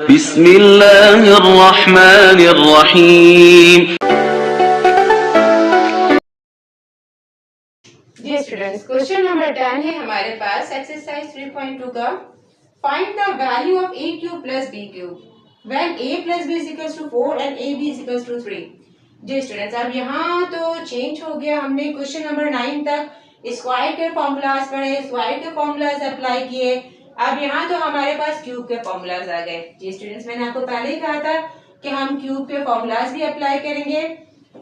बिस्मिल्लाहिर्रहमानिर्रहीम। जी students, question number 10 है हमारे पास एक्सरसाइज 3.2 का find the value of a cube plus b cube when a plus b is equals to 4 and a b is equals to 3। जी students, अब यहाँ तो change हो गया। हमने क्वेश्चन नंबर 9 तक स्क्वायर के फॉर्मूलाज पढ़े, स्क्वायर के फॉर्मूलाज अप्लाई किए। अब यहाँ तो हमारे पास क्यूब के फॉर्मूलाज आ गए। जी स्टूडेंट्स, मैंने आपको पहले ही कहा था कि हम क्यूब के फॉर्मूलाज भी अप्लाई करेंगे।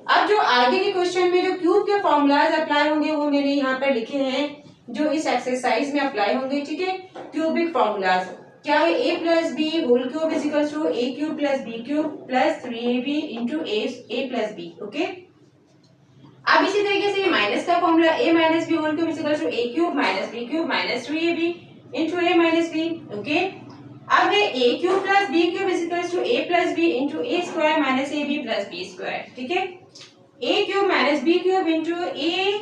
अब जो आगे के क्वेश्चन में जो क्यूब के फॉर्मूलाज अप्लाई होंगे वो मैंने यहाँ पर लिखे हैं, जो इस एक्सरसाइज में अप्लाई होंगे। ठीक है, क्यूबिक फॉर्मूलाज क्या है? a plus b whole cube is equals to a cube plus b cube plus 3ab into a plus b. Okay, अब इसी तरीके से माइनस का formula a minus b whole cube is equals to a cube minus b cube minus 3ab into a minus b. Okay, अब है a cube plus b cube is equals to a plus b into a square minus ab plus b square. ठीक है, a cube minus b cube into a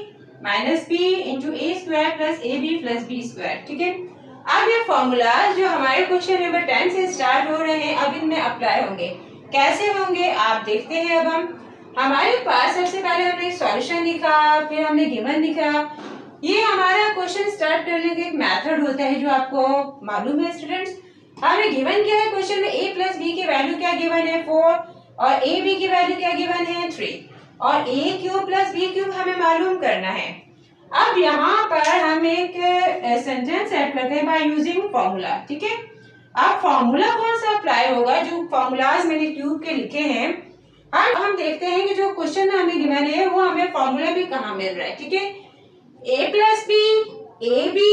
minus b into a square plus a b plus b square. ठीक है, अब ये formula जो हमारे question number 10 से start हो रहे हैं अब इनमें अप्लाई होंगे। कैसे होंगे आप देखते हैं। अब हमारे पास सबसे पहले हमने सॉल्यूशन लिखा, फिर हमने गिवन लिखा। ये हमारा क्वेश्चन स्टार्ट करने का एक मेथड होता है जो आपको मालूम है स्टूडेंट्स। हमें गिवन क्या है क्वेश्चन में? a प्लस बी की वैल्यू क्या गिवन है? 4 और a b की वैल्यू क्या गिवन है? 3 और a cube plus b cube हमें मालूम करना है। अब यहाँ पर हम एक सेंटेंस ऐड करते हैं बाय यूजिंग फॉर्मूला। ठीक है, अब फॉर्मूला कौन सा अप्लाई होगा? जो फॉर्मूलाज मैंने क्यूब के लिखे हैं हम देखते हैं कि जो क्वेश्चन हमें गिवन है वो हमें फॉर्मूला भी कहाँ मिल रहा है। ठीक है, a plus b a b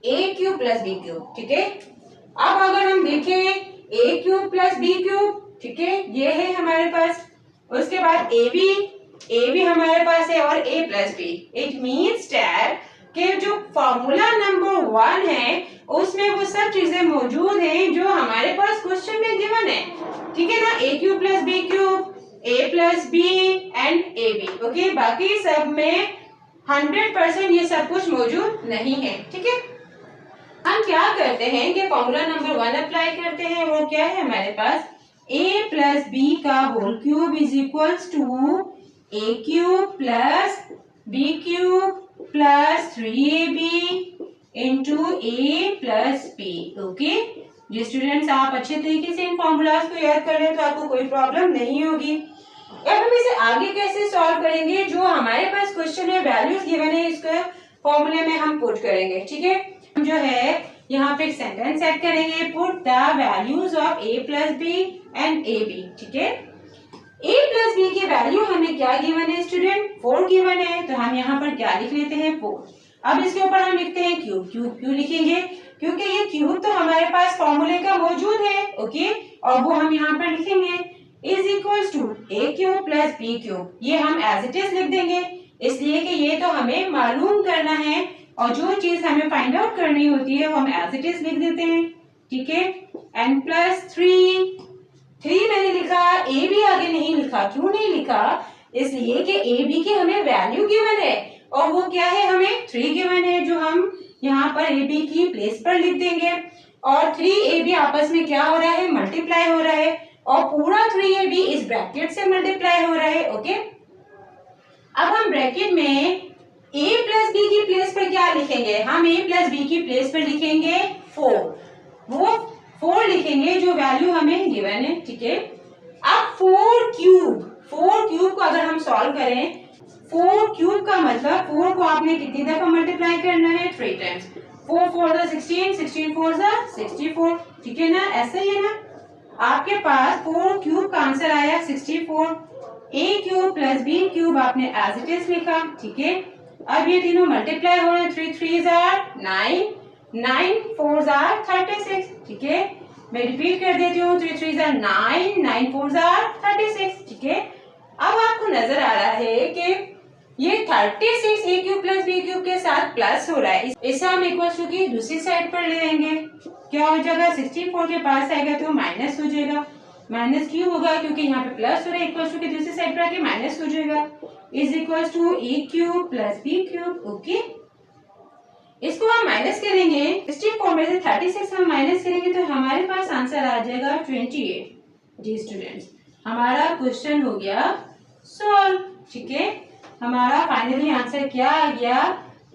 a cube plus b cube. ठीक है, अब अगर हम देखें a cube plus b cube, ठीक है, ये है हमारे पास। उसके बाद ए बी हमारे पास है और a plus b. It means that कि जो फॉर्मूला नंबर 1 है उसमें वो सब चीजें मौजूद हैं जो हमारे पास क्वेश्चन में गिवन है। ठीक है ना, a cube plus b cube, a plus b and a b. Okay, बाकी सब में 100% ये सब कुछ मौजूद नहीं है। ठीक है, हम क्या करते हैं कि फॉर्मूला नंबर 1 अप्लाई करते हैं। वो क्या है हमारे पास? a प्लस बी का whole cube is equals to a cube plus b cube plus 3ab into a plus b। Okay जी स्टूडेंट्स, आप अच्छे तरीके से इन फॉर्मूलाज को याद कर लें तो आपको कोई प्रॉब्लम नहीं होगी। अब हम इसे आगे कैसे सॉल्व करेंगे? जो हमारे पास क्वेश्चन में वैल्यूज गिवन है इसको फॉर्मूले में हम पुट करेंगे। ठीक है, हम जो है यहाँ पे एक सेंटेंस ऐड करेंगे, put the values of a plus b and a b. ठीक है, a प्लस बी की वैल्यू हमें क्या गिवन है स्टूडेंट? 4 गिवन है, तो हम यहाँ पर क्या लिख लेते हैं? 4। अब इसके ऊपर हम लिखते हैं क्यूब। क्यूब क्यों लिखेंगे? क्योंकि ये क्यूब तो हमारे पास फॉर्मूले का मौजूद है। ओके, और वो हम यहाँ पर लिखेंगे is equals to a cube plus b cube. ये हम एज इट इज लिख देंगे इसलिए कि ये तो हमें मालूम करना है और जो चीज हमें फाइंड आउट करनी होती है वो हम एज इट इज लिख देते हैं। ठीक है, एन प्लस 3 मैंने लिखा, ए बी आगे नहीं लिखा। क्यों नहीं लिखा? इसलिए कि ए बी की हमें वैल्यू गिवन है और वो क्या है? हमें 3 गिवन है, जो हम यहाँ पर ए बी की प्लेस पर लिख देंगे। और 3ab आपस में क्या हो रहा है? मल्टीप्लाई हो रहा है और पूरा 3ab इस ब्रैकेट से मल्टीप्लाई हो रहा है। ओके, अब हम ब्रैकेट में a प्लस बी की प्लेस पर क्या लिखेंगे? हम a प्लस बी की प्लेस पर लिखेंगे 4। वो 4 लिखेंगे जो वैल्यू हमें गिवन है। ठीक है, अब 4 क्यूब को अगर हम सॉल्व करें, 4 क्यूब का मतलब 4 को आपने कितनी दफा मल्टीप्लाई करना है? 3 टाइम्स। 4 4 16, 16 4 64। ठीक है ना, ऐसा ही है ना। आपके पास 4 क्यूब का आंसर आया 64। a cube plus b cube आपने एज इट इज लिखा। ठीक है, अब ये तीनों मल्टीप्लाई हो रहे हैं। 3 3 9, 9 4 36। ठीक है, मैं रिपीट कर देती हूँ। 3 3 9, 9 4 36। ठीक है, अब आपको नजर आ रहा है कि ये 36 a cube plus b cube के साथ प्लस हो रहा है। इसे हम इक्वल टू की दूसरी साइड पर ले आएंगे। क्या हो जाएगा? 64 के पास आएगा तो माइनस हो जाएगा। माइनस क्यों होगा? क्योंकि यहाँ पे प्लस हो रहा है। इक्वल टू की दूसरी साइड पर आके माइनस हो जाएगा। Is equal to a cube plus b cube. Okay, इसको हम माइनस करेंगे 64 में से 36 हम माइनस करेंगे तो हमारे पास आंसर आ जाएगा 28। जी स्टूडेंट्स, हमारा क्वेश्चन हो गया सॉल्व। ठीक है, हमारा फाइनली आंसर क्या आ गया,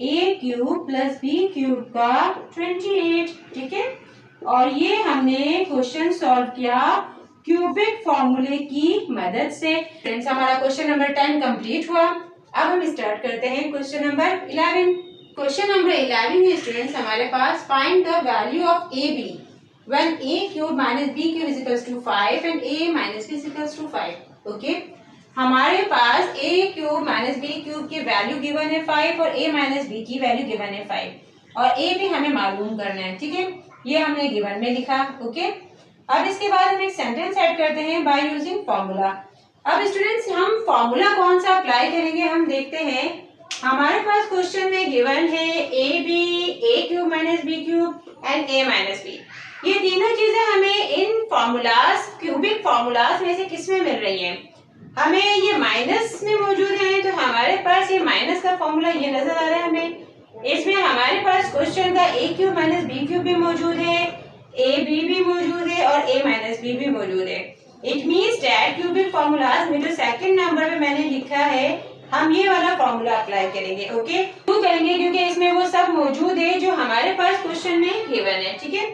a cube plus b cube का 28। ठीक है, और ये हमने क्वेश्चन सॉल्व किया क्यूबिक फॉर्मूले की मदद से। फ्रेंड्स, हमारा क्वेश्चन नंबर 10 कंप्लीट हुआ। अब हम स्टार्ट करते हैं क्वेश्चन नंबर 11। क्वेश्चन नंबर 11 है स्टूडेंट्स हमारे पास, find the value of a b when a cube minus b cube is equals to 5 and a minus b is equals to 5। Okay, हमारे पास a cube minus b cube की value given है 5 और a minus b की value given है 5 और a भी हमें मालूम करना है। ठीक है, ये हमने गिवन में लिखा। ओके, अब इसके बाद हम एक सेंटेंस ऐड करते हैं बाय यूजिंग फॉर्मूला। अब स्टूडेंट्स, हम फॉर्मूला कौन सा अप्लाई करेंगे, हम देखते हैं। हमारे पास क्वेश्चन में गिवन है a cube minus b cube and a minus b. ये तीनों चीजें हमें इन फॉर्मूलाज, क्यूबिक फॉर्मूलाज में से किस में मिल रही हैं? हमें ये माइनस में मौजूद है, तो हमारे पास ये माइनस का फॉर्मूला ये नजर आ रहा है हमें। इसमें हमारे पास क्वेश्चन का a cube minus b cube भी मौजूद है, ए बी भी मौजूद है और a माइनस बी भी मौजूद है। It means that cubic formulas में जो सेकंड नंबर पे मैंने लिखा है, हम ये वाला फॉर्मूला अप्लाई करेंगे। ओके, क्यों करेंगे? क्योंकि इसमें वो सब मौजूद है जो हमारे पास क्वेश्चन में गिवन है। ठीक है,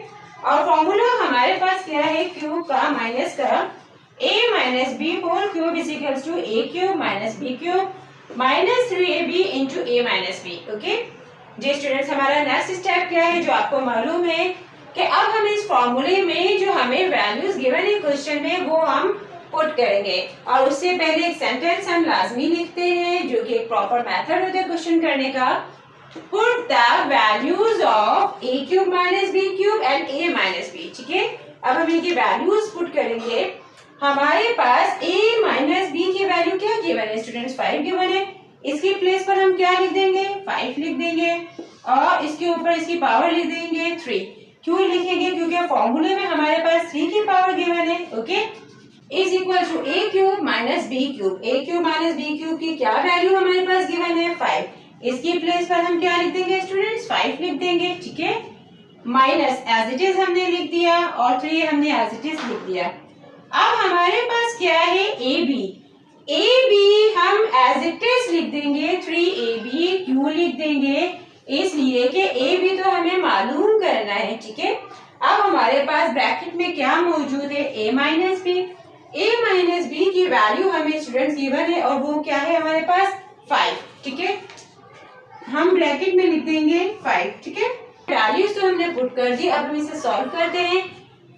और फॉर्मूला हमारे पास क्या है, क्यूब का माइनस का a minus b whole cube is equals to a cube minus b cube minus 3ab into a minus b. Okay जी स्टूडेंट्स, हमारा नेक्स्ट स्टेप क्या है, जो आपको मालूम है कि अब हम इस फॉर्मूले में जो हमें वैल्यूज गिवन है क्वेश्चन में वो हम पुट करेंगे। और उससे पहले एक सेंटेंस हम लाजमी लिखते हैं, जो कि एक प्रॉपर मेथड होता है क्वेश्चन करने का। Put the values of a cube minus b cube and a minus b. ठीक है, अब हम इनकी वैल्यूज पुट करेंगे। हमारे पास a माइनस बी की वैल्यू क्या गिवन है स्टूडेंट्स, 5 गिवन है। इसकी प्लेस पर हम क्या लिख देंगे, 5 लिख देंगे और इसके ऊपर इसकी पावर लिख देंगे 3। क्यों लिखेंगे? क्योंकि फॉर्मूले में हमारे पास 3 की पावर गिवन है। Okay, is equal to a cube minus b cube. a cube minus b cube की क्या वैल्यू हमारे पास गिवन है, 5। इसकी प्लेस पर हम क्या लिख देंगे स्टूडेंट्स, 5 लिख देंगे। ठीक है, माइनस एज इट इज हमने लिख दिया और 3 हमने एज इट इज लिख दिया। अब हमारे पास क्या है, ए बी हम एज इट इज लिख देंगे 3ab। क्यों लिख देंगे? इसलिए कि ए बी तो हमें मालूम करना है। ठीक है, अब हमारे पास ब्रैकेट में क्या मौजूद है, a minus b. a minus b की वैल्यू हमें स्टूडेंट्स गिवन है और वो क्या है हमारे पास, 5। ठीक है, हम ब्रैकेट में लिख देंगे 5। ठीक है, वैल्यूज तो हमने पुट कर दी। अब हम इसे सॉल्व करते हैं।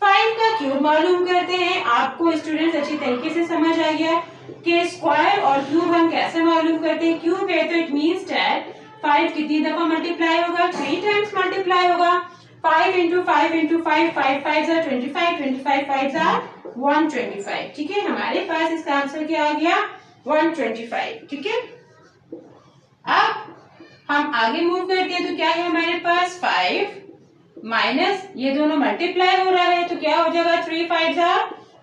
5 का क्यूब मालूम करते हैं। आपको स्टूडेंट्स अच्छी तरीके से समझ आ गया कि स्क्वायर और क्यूब हम कैसे मालूम करते हैं। क्यूब है तो इट मीन्स दैट 5 कितनी दफा मल्टीप्लाई होगा, 3 टाइम्स मल्टीप्लाई होगा। 5 इंटू 5 इंटू 5, 5 5 are 25, 25 5 are 125। ठीक है, हमारे पास इसका आंसर क्या आ गया, 125। ठीक है, अब हम आगे मूव करते हैं तो क्या है हमारे पास, 5 माइनस ये दोनों मल्टीप्लाई हो रहा है तो क्या हो जाएगा, 3 5 are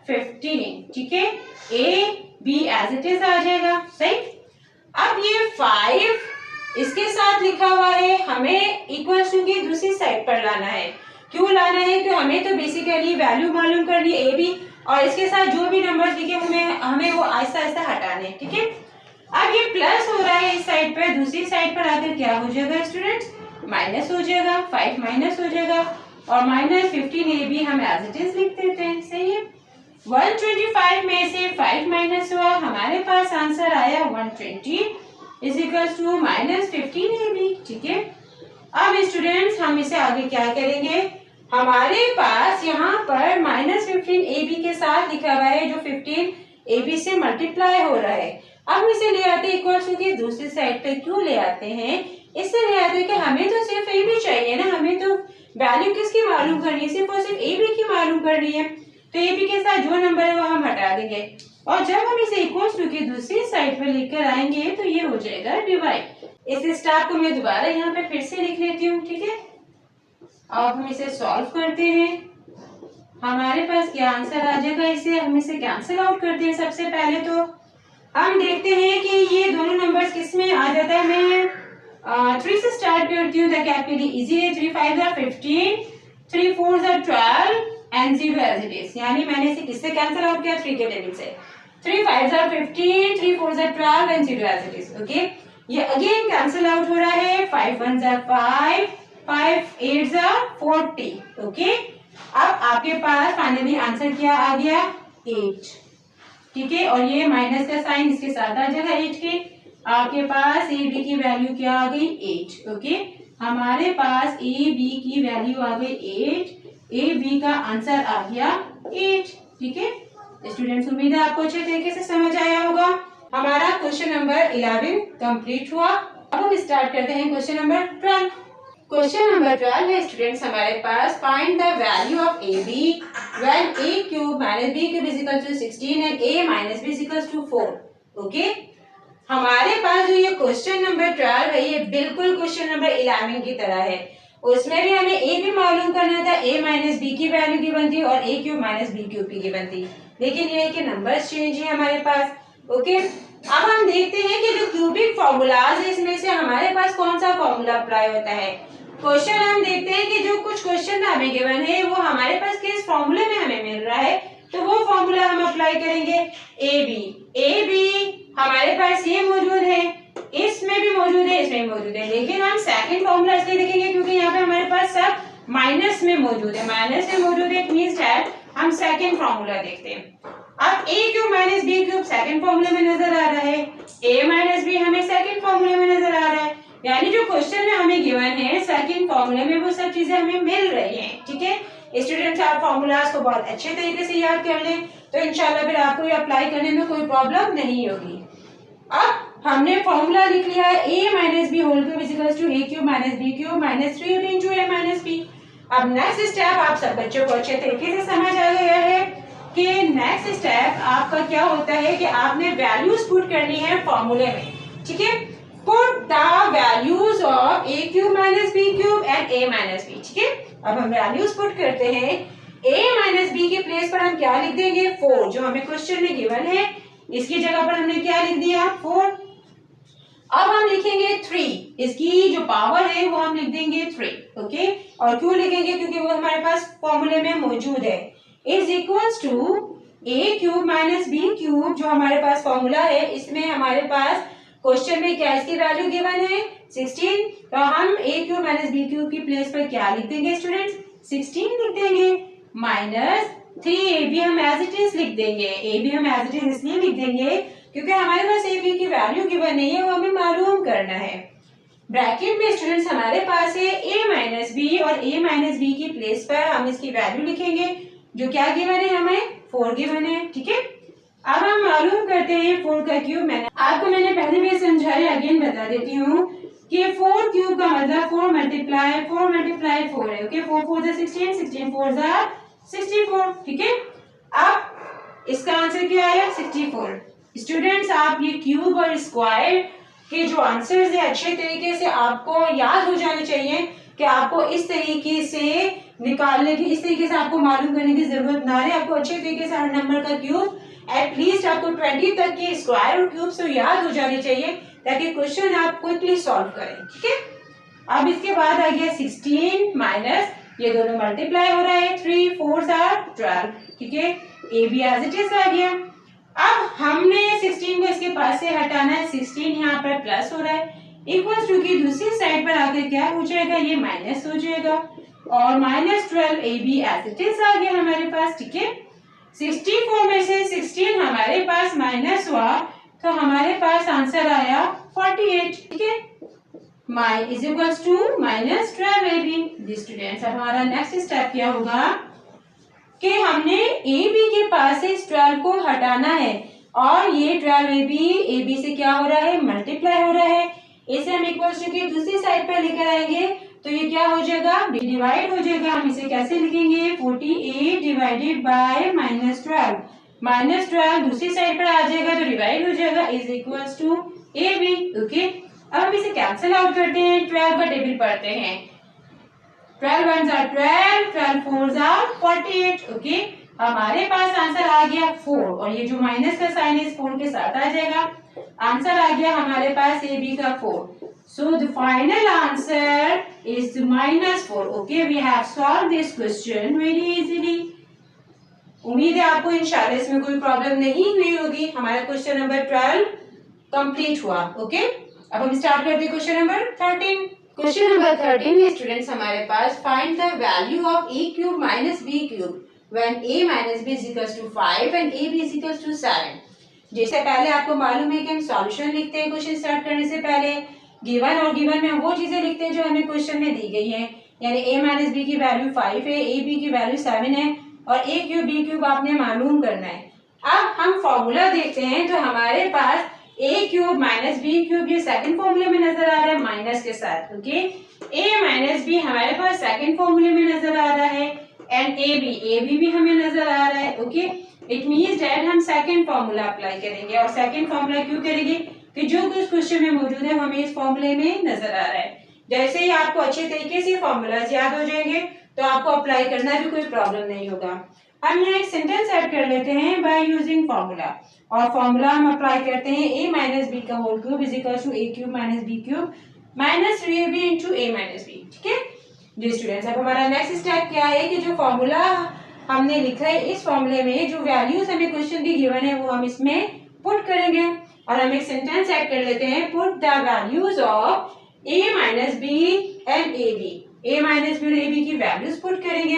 15। ठीक है, a b as it is आ जाएगा। सही, अब ये 5 इसके साथ लिखा हुआ है, हमें इक्वल टू की दूसरी साइड पर लाना है। क्यों लाना है? कि हमें तो बेसिकली वैल्यू मालूम करनी है ए बी, और इसके साथ जो भी नंबर्स लिखे हमें वो आहिस्ता आहिस्ता हटाने हैं। ठीक है, अब ये प्लस हो रहा है इस साइड पे, दूसरी साइड पर आकर क्या हो जाएगा स्टूडेंट्स, माइनस हो जाएगा। 5 माइनस हो जाएगा और माइनस 15ab हम एज इट इज लिख देते हैं। सही है, 125 में से 5 माइनस हुआ, हमारे पास आंसर आया 120 is equals to minus 15ab। ठीक है, अब स्टूडेंट्स हम इसे आगे क्या करेंगे, हमारे पास यहाँ पर माइनस 15ab के साथ लिखा हुआ है जो 15ab से मल्टीप्लाई हो रहा है। अब इसे ले आते हैं इक्वल्स टू की दूसरी साइड पे। क्यों ले आते हैं? इससे ले आते हैं कि हमें तो सिर्फ ए बी चाहिए ना, हमें तो वैल्यू किसकी मालूम करनी है, सिर्फ और सिर्फ ए बी की मालूम करनी है। तो ए बी के साथ जो नंबर है वो हम हटा देंगे और जब हम इसे इक्वल्स टू की दूसरी साइड पर लेकर आएंगे तो ये हो जाएगा डिवाइड। इस स्टेप को मैं दोबारा यहाँ पे फिर से लिख लेती हूँ। ठीक है, अब हम इसे सॉल्व करते हैं। हमारे पास क्या आंसर आ जाएगा, इसे हम इसे कैंसिल आउट करते हैं। सबसे पहले तो हम देखते हैं कि ये दोनों नंबर्स किस में आ जाता है। मैं 3 से स्टार्ट करती हूँ ताकि आपके लिए इजी है। 3 5 are 15, 3 4 are 12 and 0 as it is. यानी मैंने इसे किससे कैंसिल आउट किया? 3 के टेबल से। 3 5 are 15, 3 4 are 12 and 0 as it is. Okay, ये अगेन कैंसिल आउट हो रहा है। 5 1 are 5, 5 8 are 40। ओके, अब आपके पास फाइनली आंसर क्या आ गया? 8। ठीक है, और ये माइनस का साइन इसके साथ आ जाएगा 8 के। आपके पास ए बी की वैल्यू क्या आ गई? 8। ओके, हमारे पास ए बी की वैल्यू आ गई 8। ए बी का आंसर आ गया 8। ठीक है स्टूडेंट्स, उम्मीद है आपको अच्छे तरीके से समझ आया होगा। हमारा क्वेश्चन नंबर 11 कंप्लीट हुआ। अब हम स्टार्ट करते हैं क्वेश्चन नंबर 12। क्वेश्चन नंबर 12 है स्टूडेंट्स हमारे पास, find the value of a b when a cube minus b cube is equal to 16 and a minus b is equal to 4। Okay, हमारे पास जो ये क्वेश्चन नंबर 12 है ये बिल्कुल क्वेश्चन नंबर 11 की तरह है। उसमें भी हमें a भी मालूम करना था, a माइनस बी की वैल्यू की बनती और a cube minus b cube की बनती, लेकिन ये है कि नंबर्स चेंज है हमारे पास। ओके, अब हम देखते हैं कि जो क्यूबिक फॉर्मूलाज है इसमें से हमारे पास कौन सा फॉर्मूला अप्लाई होता है। क्वेश्चन हम देखते हैं कि जो कुछ क्वेश्चन हमें गिवन है वो हमारे पास किस फॉर्मूले में हमें मिल रहा है, तो वो फॉर्मूला हम अप्लाई करेंगे। ए बी हमारे पास ये मौजूद है, इसमें भी मौजूद है, इसमें मौजूद है, लेकिन हम सेकंड फॉर्मूला इसलिए लिखेंगे क्योंकि यहाँ पे हमारे पास सब माइनस में मौजूद है। माइनस में मौजूद है, इट मींस दैट हम सेकंड फॉर्मूला देखते हैं। अब a cube minus b cube second फॉर्मूले में नजर आ रहा है, ए माइनस बी हमें सेकंड फॉर्मूले में नजर आ रहा है, यानी जो क्वेश्चन में हमें गिवन है सेकंड फॉर्मूले में वो सब चीजें हमें मिल रही हैं। ठीक है स्टूडेंट्स, आप फॉर्मूलाज को बहुत अच्छे तरीके से याद कर लें तो इंशाल्लाह फिर आपको ये अप्लाई करने में कोई प्रॉब्लम नहीं होगी। अब हमने फॉर्मूला लिख लिया है, a minus b whole cube is equal to a cube minus b cube minus 3 into a minus b. अब नेक्स्ट स्टेप आप सब बच्चों को अच्छे तरीके से समझ आ गया है कि नेक्स्ट स्टेप आपका क्या होता है कि आपने वैल्यूज पुट करनी है फॉर्मूले में। ठीक है, put the values of a cube minus b cube and a minus b. ठीक है, अब हम वैल्यूज पुट करते हैं। ए माइनस बी के प्लेस पर हम क्या लिख देंगे? 4, जो हमें क्वेश्चन में गिवन है इसकी जगह पर हमने क्या लिख दिया? 4। अब हम लिखेंगे 3, इसकी जो पावर है वो हम लिख देंगे 3। ओके, और क्यों लिखेंगे? क्योंकि वो हमारे पास फॉर्मूले में मौजूद है। Is equals to a cube minus b cube, जो हमारे पास फॉर्मूला है इसमें हमारे पास क्वेश्चन में क्या इसकी वैल्यू गिवन है? 16। तो हम ए क्यूब माइनस बी क्यूब की प्लेस पर क्या लिख देंगे स्टूडेंट्स? 16 लिख देंगे, माइनस 3 भी हम एज इट इज लिख देंगे। ए भी हम एज इट इज इसलिए लिख देंगे क्योंकि हमारे पास ए बी की वैल्यू गिवन नहीं है, वो हमें मालूम करना है। ब्रैकेट में स्टूडेंट्स हमारे पास है ए माइनस बी, और ए माइनस बी की प्लेस पर हम इसकी वैल्यू लिखेंगे जो क्या गिवन है? हमें 4 गिवन है। ठीक है, अब हम मालूम करते हैं 4 का क्यूब। मैंने पहले भी समझाया, अगेन बता देती हूँ कि 4 क्यूब का मतलब 4 मल्टीप्लाई 4 है। ओके, 4 4 जा 16, 16 4 जा 64। ठीक है, अब इसका आंसर क्या आया? 64। स्टूडेंट्स, आप ये क्यूब और स्क्वायर के जो आंसर्स है अच्छे तरीके से आपको याद हो जाने चाहिए कि आपको इस तरीके से निकालने की, इस तरीके से आपको मालूम करने की जरूरत ना रहे। आपको अच्छे तरीके से हर नंबर का क्यूब एटलीस्ट आपको 20 तक के स्क्वायर और क्यूब से याद हो जाने चाहिए ताकि क्वेश्चन आप क्विकली सॉल्व करें। ठीक है, अब इसके बाद आ गया 16 माइनस, ये दोनों मल्टीप्लाई हो रहा है, 3 4 12। ठीक है, a b as it is आ गया। अब हमने 16 को इसके पास से हटाना है, 16 यहाँ पर प्लस हो रहा है, इक्वल्स टू की दूसरी साइड पर आकर क्या हो जाएगा? ये माइनस हो जाएगा, और minus 12 a b as it is आ गया हमारे पास। ठीक है, 64 में से 16 हमारे पास माइनस हुआ तो हमारे पास आंसर आया 48। ठीक है, my is equals to minus 12 a b. Students, हमारा नेक्स्ट स्टेप क्या होगा कि हमने ए बी के पास से इस 12 को हटाना है, और ये 12 ए बी से क्या हो रहा है? मल्टीप्लाई हो रहा है। इसे हम इक्वल्स टू की दूसरी साइड पर लेकर आएंगे तो ये क्या हो जाएगा? डिवाइड हो जाएगा। हम इसे कैसे लिखेंगे? 48 डिवाइडेड बाय माइनस 12, माइनस 12 दूसरी साइड पर आ जाएगा तो डिवाइड हो जाएगा, is equals to a b. Okay, अब हम इसे कैंसिल आउट करते हैं, 12 का टेबल पढ़ते हैं। 12 1 are 12, 12 4 are 48। ओके, हमारे पास आंसर आ गया 4, और ये जो माइनस का साइन है इस 4 के साथ आ जाएगा। आंसर आ गया हमारे पास ए बी का 4. So the final answer is -4. Okay, we have solve this question very easily. उम्मीद है आपको इंशाल्लाह इसमें कोई प्रॉब्लम नहीं हुई होगी. हमारा क्वेश्चन नंबर 12 कंप्लीट हुआ. ओके, अब हम स्टार्ट करते हैं क्वेश्चन नंबर 13. क्वेश्चन नंबर 13 में स्टूडेंट्स हमारे पास find the value of a cube minus b cube when a minus b is equals to 5 and ab is equals to 7. जैसे पहले आपको मालूम है कि हम सॉल्यूशन लिखते हैं क्वेश्चन स्टार्ट करने से पहले. गिवन और गिवन में हम वो चीजें लिखते हैं जो हमें क्वेश्चन में दी गई है. यानी a माइनस b की वैल्यू 5 है, ab की वैल्यू 7 है और a क्यूब b क्यूब आपने मालूम करना है. अब हम फॉर्मूला देखते हैं तो हमारे पास a cube minus b cube ये सेकंड फॉर्मूले में नजर आ रहा है माइनस के साथ. ओके, a माइनस b हमारे पास सेकंड फॉर्मूले में नजर आ रहा है एंड ab भी हमें नजर आ रहा है. ओके, इट मींस दैट हम सेकंड फॉर्मूला अप्लाई करेंगे. और सेकंड फॉर्मूला क्यों करेंगे कि जो कुछ क्वेश्चन में मौजूद है हमें इस फॉर्मूले में नजर आ रहा है. जैसे ही आपको अच्छे तरीके से फॉर्मूलाज याद हो जाएंगे तो आपको अप्लाई करना भी कोई प्रॉब्लम नहीं होगा. हम यहाँ एक सेंटेंस ऐड कर लेते हैं बाय यूजिंग फॉर्मूला. और फॉर्मूला हम अप्लाई करते हैं a माइनस बी का whole cube is equal to a cube minus b cube minus 3ab into a minus b. ठीक है जी स्टूडेंट्स, अब हमारा नेक्स्ट स्टेप क्या है कि जो फॉर्मूला हमने लिखा है इस फॉर्मूले में जो वैल्यूज हमें क्वेश्चन की गिवन है वो हम इसमें पुट करेंगे. और हम एक सेंटेंस ऐड कर लेते हैं put the values of a minus b and ab. a minus b और ab की वैल्यूज पुट करेंगे.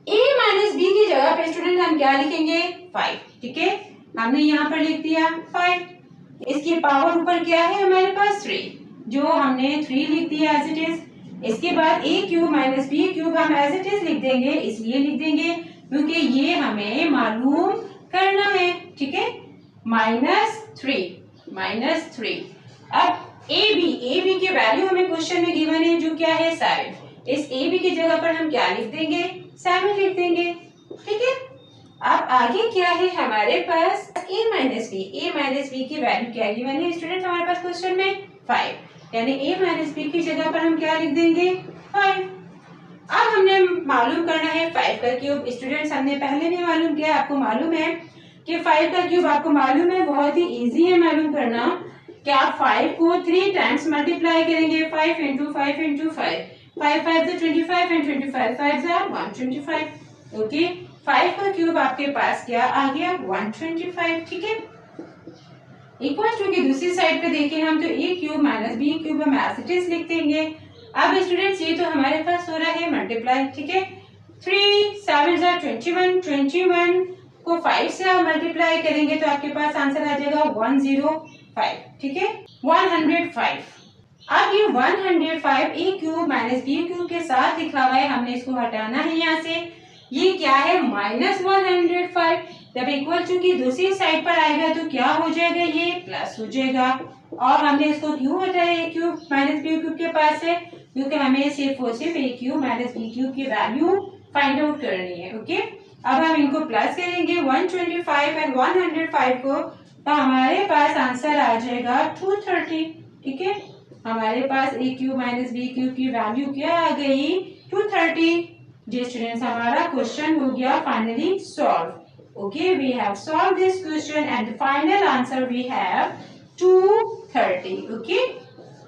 a माइनस बी की जगह पे स्टूडेंट हम क्या लिखेंगे 5. ठीक है, हमने यहाँ पर लिख दिया 5. इसकी पावर ऊपर क्या है हमारे पास 3, जो हमने 3 लिख दिया एज इट इज. इसके बाद a cube minus b cube हम एज इट इज लिख देंगे. इसलिए लिख देंगे क्योंकि ये हमें मालूम करना है. ठीक है, -3. अब ab की वैल्यू हमें क्वेश्चन में गिवन है जो क्या है 7. इस ab की जगह पर हम क्या लिख देंगे 7 लिख देंगे. ठीक है, अब आगे क्या है हमारे पास a माइनस बी की वैल्यू क्या गिवन है स्टूडेंट हमारे पास क्वेश्चन में 5. यानी a माइनस बी की जगह पर हम क्या लिख देंगे 5. अब हमने मालूम करना है 5 का क्यूब. स्टूडेंट्स हमने पहले भी मालूम किया, आपको मालूम है कि 5 का क्यूब आपको मालूम है बहुत ही इजी है मालूम करना कि आप 5 को 3 टाइम्स मल्टीप्लाई करेंगे. 5 इंटू 5 इंटू 5, 5 5 से 25 एंड 25 5 से 125. ओके, 5 का क्यूब आपके पास क्या आ गया 125. ठीक है, इक्वल टू की दूसरी साइड पे देखें हम तो a cube minus b cube हम एज इट इज लिख देंगे. अब स्टूडेंट्स ये तो हमारे पास हो रहा है मल्टीप्लाई. ठीक है, 3 7 जा 21 को 5 से आप मल्टीप्लाई करेंगे तो आपके पास आंसर आ जाएगा 105. ठीक है, 105. अब ये 105 a cube minus b cube के साथ लिखा हुआ है, हमने इसको हटाना है यहाँ से. ये क्या है -105. जब इक्वल टू की दूसरी साइड पर आएगा तो क्या हो जाएगा ये प्लस हो जाएगा. और हमने इसको क्यों हटाया a cube minus b cube के पास है क्योंकि हमें सिर्फ और सिर्फ a cube minus b cube की वैल्यू फाइंड आउट करनी है. ओके, अब हम इनको प्लस करेंगे 125 एंड 105 को तो हमारे पास आंसर आ जाएगा 230. ठीक है, हमारे पास a cube minus b cube की वैल्यू क्या आ गई 230. जी स्टूडेंट्स, हमारा क्वेश्चन हो गया finally solve. Okay, we have solve this question and the final answer we have 230. Okay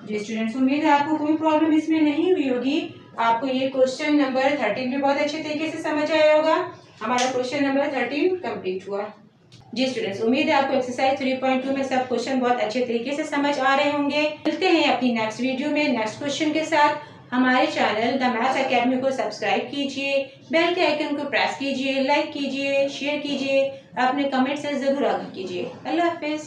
जी स्टूडेंट्स, उम्मीद है आपको कोई प्रॉब्लम इसमें नहीं हुई होगी. आपको ये क्वेश्चन नंबर 13 भी बहुत अच्छे तरीके से समझ आया होगा. हमारा क्वेश्चन नंबर 13 कंप्लीट हुआ. जी स्टूडेंट्स, उम्मीद है आपको एक्सरसाइज 3.2 में सब क्वेश्चन बहुत अच्छे तरीके से समझ आ रहे होंगे. मिलते हैं अपनी नेक्स्ट वीडियो में नेक्स्ट क्वेश्चन के साथ. हमारे चैनल द मैथ्स एकेडमी को सब्सक्राइब कीजिए, बेल के आइकन को प्रेस कीजिए, लाइक कीजिए, शेयर कीजिए, अपने कमेंट से जरूर आगाह कीजिए. अल्लाह हाफिज.